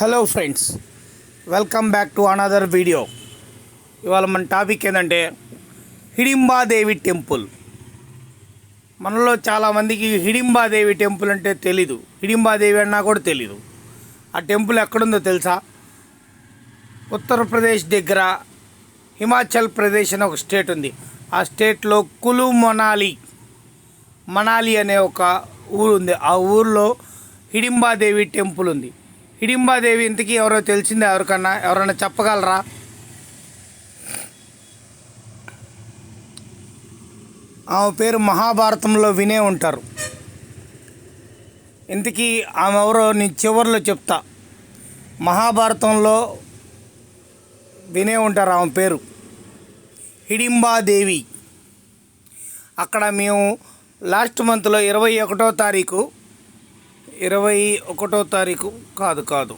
Hello friends, welcome back to another video. ఇవాళ మన topic ఏంటంటే హిడింబాదేవి టెంపుల్. మనలో చాలామందికి హిడింబాదేవి టెంపుల్ అంటే తెలీదు, హిడింబాదేవి అన్నా కూడా తెలీదు. ఆ టెంపుల్ ఎక్కడుందో తెలుసా? ఉత్తరప్రదేశ్ దగ్గర హిమాచల్ ప్రదేశ్ అనే ఒక స్టేట్ ఉంది. ఆ స్టేట్లో కులు మనాలి అనే ఒక ఊరు ఉంది. ఆ ఊరిలో హిడింబాదేవి టెంపుల్ ఉంది. హిడింబాదేవి ఇంతకీ ఎవరో తెలిసిందే? ఎవరైనా చెప్పగలరా? ఆమె పేరు మహాభారతంలో వినే ఉంటారు. ఇంతకీ ఆమె ఎవరో నేను చివరిలో చెప్తా. మహాభారతంలో వినే ఉంటారు ఆమె పేరు హిడింబాదేవి. అక్కడ మేము లాస్ట్ మంత్లో 21వ తారీఖు కాదు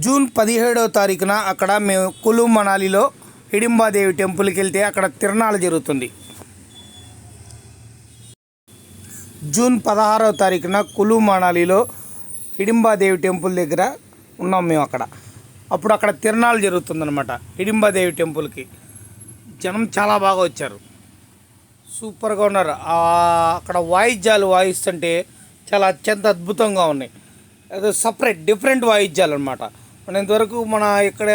జూన్ 17వ తారీఖున అక్కడ మేము కులు మనాలిలో హిడింబాదేవి టెంపుల్కి వెళ్తే అక్కడ తిరునాళ్ళు జరుగుతుంది. జూన్ 16వ తారీఖున కులు మనాలిలో హిడింబాదేవి టెంపుల్ దగ్గర ఉన్నాం మేము. అప్పుడు అక్కడ తిరునాళ్ళు జరుగుతుందన్నమాట. హిడింబాదేవి టెంపుల్కి జనం చాలా బాగా వచ్చారు, సూపర్గా ఉన్నారు. అక్కడ వాయిద్యాలు వాయిస్తుంటే చాలా అత్యంత అద్భుతంగా ఉన్నాయి. అది సపరేట్ డిఫరెంట్ వాయిద్యాలు అనమాట. మన ఇంతవరకు ఇక్కడ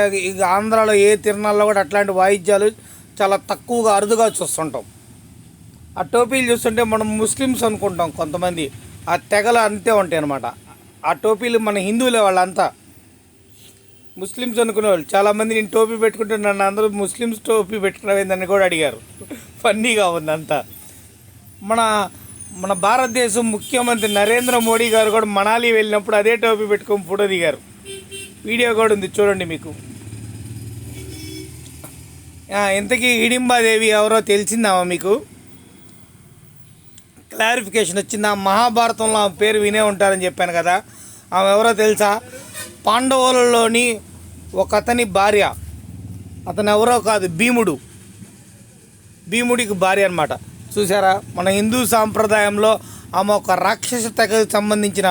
ఆంధ్రాలో ఏ తిరునాళ్ళలో కూడా అట్లాంటి వాయిద్యాలు చాలా తక్కువగా అరుదుగా చూస్తుంటాం. ఆ టోపీలు చూస్తుంటే మనం ముస్లిమ్స్ అనుకుంటాం కొంతమంది, ఆ తెగలు అంతే ఉంటాయి అనమాట. ఆ టోపీలు మన హిందువులే వాళ్ళంతా, ముస్లిమ్స్ అనుకునేవాళ్ళు. చాలామంది నేను టోపీ పెట్టుకుంటే నన్ను అందరూ ముస్లిమ్స్ టోపీ పెట్టుకునేదని కూడా అడిగారు. ఫన్నీగా ఉంది అంతా. మన భారతదేశం ముఖ్యమంత్రి నరేంద్ర మోడీ గారు కూడా మనాలి వెళ్ళినప్పుడు అదే టోపీ పెట్టుకొని ఫోటో దిగారు. వీడియో కూడా ఉంది, చూడండి. మీకు ఇంతకీ హిడింబాదేవి ఎవరో తెలిసిందామా? మీకు క్లారిఫికేషన్ వచ్చిందా? మహాభారతంలో ఆమె పేరు వినే ఉంటారని చెప్పాను కదా. ఆమె ఎవరో తెలుసా? పాండవులలోని ఒక అతని భార్య. అతను ఎవరో కాదు, భీముడికి భార్య అనమాట. చూసారా, మన హిందూ సాంప్రదాయంలో ఆమె ఒక రాక్షస తెగకు సంబంధించిన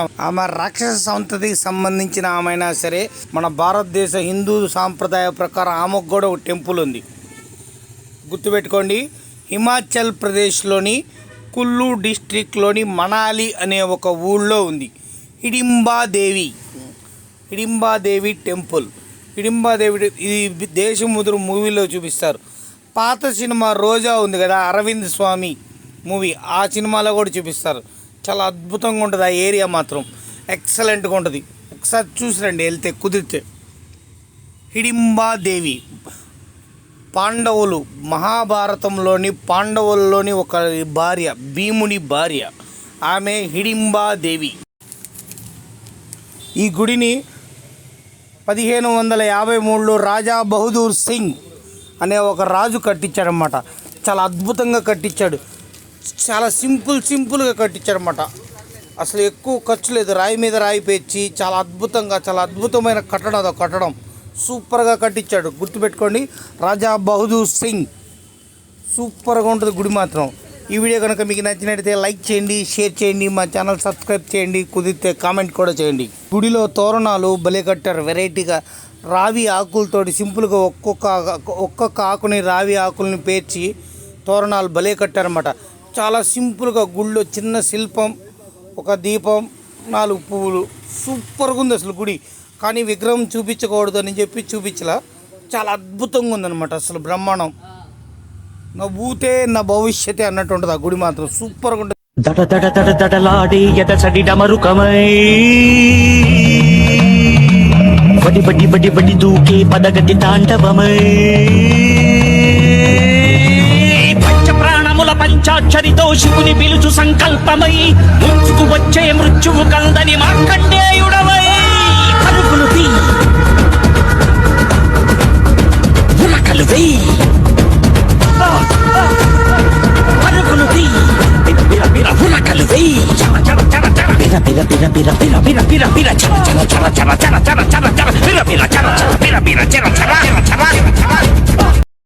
రాక్షస సంతతికి సంబంధించిన ఆమె అయినా సరే, మన భారతదేశ హిందూ సాంప్రదాయ ప్రకారం ఆమెకు కూడా ఒక టెంపుల్ ఉంది. గుర్తుపెట్టుకోండి, హిమాచల్ ప్రదేశ్లోని కుల్లు డిస్ట్రిక్ట్లోని మనాలి అనే ఒక ఊళ్ళో ఉంది హిడింబాదేవి టెంపుల్. హిడింబాదేవి ఇది దేశముద్రు మూవీలో చూపిస్తారు. పాత సినిమా రోజా ఉంది కదా, అరవింద్ స్వామి మూవీ, ఆ సినిమాలో కూడా చూపిస్తారు. చాలా అద్భుతంగా ఉంటుంది. ఆ ఏరియా మాత్రం ఎక్సలెంట్గా ఉంటుంది. ఒకసారి చూసిరండి వెళ్తే కుదిరితే. హిడింబాదేవి మహాభారతంలోని పాండవుల్లోని ఒక భార్య, భీముని భార్య. ఆమె హిడింబాదేవి. ఈ గుడిని 1553లో రాజా బహదూర్ సింగ్ అనే ఒక రాజు కట్టించాడనమాట. చాలా అద్భుతంగా కట్టించాడు. చాలా సింపుల్గా కట్టించాడనమాట. అసలు ఎక్కువ ఖర్చు లేదు. రాయి మీద రాయి పేర్చి చాలా అద్భుతమైన కట్టడం సూపర్గా కట్టించాడు. గుర్తుపెట్టుకోండి, రాజా బహదూర్ సింగ్. సూపర్గా ఉంటుంది గుడి మాత్రం. ఈ వీడియో కనుక మీకు నచ్చినట్టయితే లైక్ చేయండి, షేర్ చేయండి, మా ఛానల్ సబ్స్క్రైబ్ చేయండి, కుదిరితే కామెంట్ కూడా చేయండి. గుడిలో తోరణాలు భలే కట్టారు, వెరైటీగా రావి ఆకులతోటి సింపుల్గా ఒక్కొక్క ఆకుని రావి ఆకుల్ని పేర్చి తోరణాలు భలే కట్టారన్నమాట. చాలా సింపుల్గా గుడిలో చిన్న శిల్పం, ఒక దీపం, 4 పువ్వులు. సూపర్గా ఉంది అసలు గుడి. కానీ విగ్రహం చూపించకూడదు అని చెప్పి చూపించలా. చాలా అద్భుతంగా ఉందన్నమాట. అసలు బ్రహ్మాండం. నా భూతే నా భవిష్యతే అన్నట్టు ఉంటుంది ఆ గుడి మాత్రం. సూపర్గా ఉంటుంది. దడలాడే ఎదసడి డమరుకమై బడి దూకే పదగతి తాండవమై పంచ ప్రాణముల పంచాక్షరితో శివుని పిలుచు సంకల్పమై ముంచుకు వచ్చే మృత్యువు కందని మార్కండేయుడవై పరుగులు తీ ఉరకలు వేయి పరుగులు తీ ఉరకలు వేయి పిర